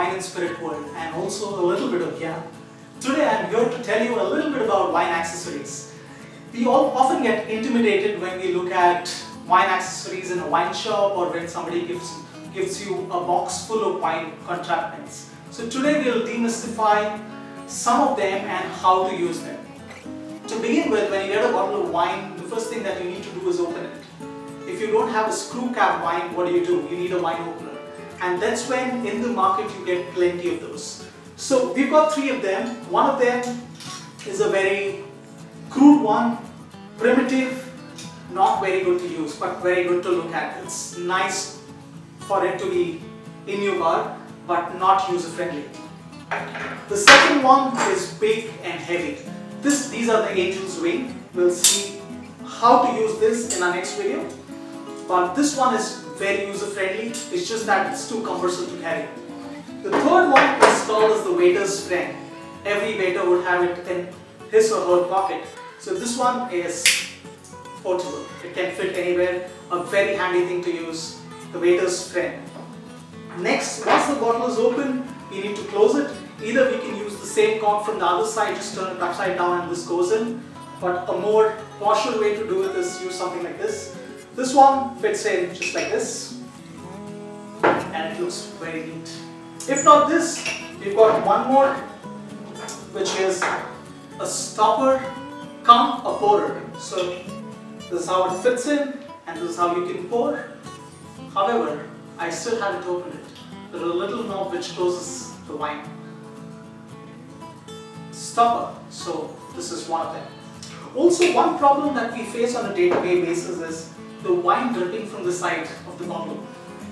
wine and spirit world and also a little bit of Gyan. Today I am here to tell you a little bit about wine accessories. We all often get intimidated when we look at wine accessories in a wine shop or when somebody gives you a box full of wine contraptions. So today we will demystify some of them and how to use them. To begin with, when you get a bottle of wine, the first thing that you need to do is open it. If you don't have a screw cap wine, what do? You need a wine opener. And that's when in the market you get plenty of those. So we've got three of them. One of them is a very crude one, primitive, not very good to use, but very good to look at. It's nice for it to be in your bar, but not user-friendly. The second one is big and heavy. These are the angel's wing. We'll see how to use this in our next video. But this one is very user-friendly. It's just that it's too cumbersome to carry. The third one is called as the waiter's friend. Every waiter would have it in his or her pocket. So this one is portable. It can fit anywhere. A very handy thing to use. The waiter's friend. Next, once the bottle is open, we need to close it. Either we can use the same cork from the other side, just turn it upside down and this goes in. But a more posher way to do it is use something like this. This one fits in just like this. And it looks very neat. If not this, we've got one more, which is a stopper cum a pourer. So this is how it fits in and this is how you can pour. However, I still haven't opened it. There's a little knob which closes the wine. Stopper. So this is one of them. Also, one problem that we face on a day-to-day basis is the wine dripping from the side of the bottle.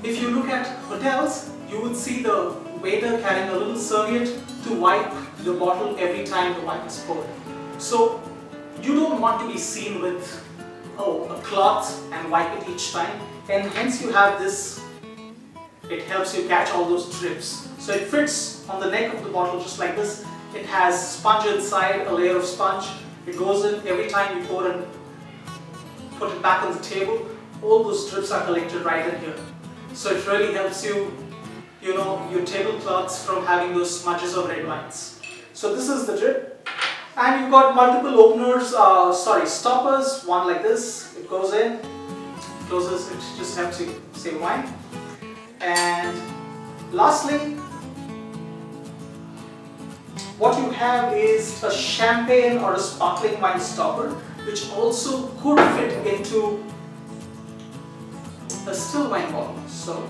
If you look at hotels, you would see the waiter carrying a little serviette to wipe the bottle every time the wine is poured. So you don't want to be seen with a cloth and wipe it each time, and hence you have this. It helps you catch all those drips. So it fits on the neck of the bottle just like this. It has sponge inside, a layer of sponge. It goes in every time you pour and put it back on the table. All those drips are collected right in here. So it really helps you, your tablecloths from having those smudges of red wines. So this is the drip. And you've got multiple openers, stoppers. One like this. It goes in, closes. It just helps you save wine. And lastly, what you have is a champagne or a sparkling wine stopper, which also could fit into a still wine bottle. So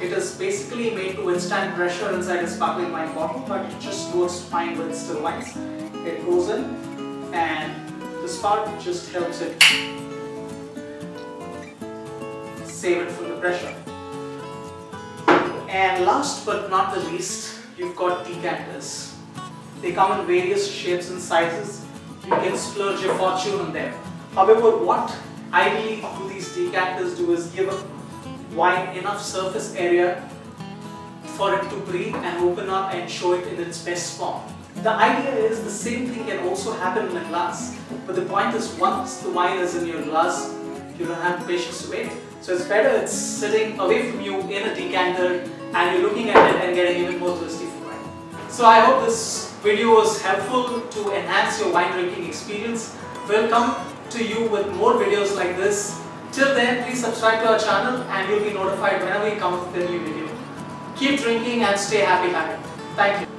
it is basically made to withstand pressure inside a sparkling wine bottle, but it just works fine with still wines. It goes in, and this part just helps it save it from the pressure. And last but not the least, you've got decanters. They come in various shapes and sizes. You can splurge your fortune on them. However, what ideally do these decanters do is give a wine enough surface area for it to breathe and open up and show it in its best form. The idea is the same thing can also happen in a glass. But the point is, once the wine is in your glass, you don't have the patience to wait. So it's better it's sitting away from you in a decanter and you're looking at it and getting even more thirsty for wine. So I hope this video was helpful to enhance your wine drinking experience. We'll come to you with more videos like this. Till then, please subscribe to our channel and you'll be notified whenever we come up with a new video. Keep drinking and stay happy. Thank you.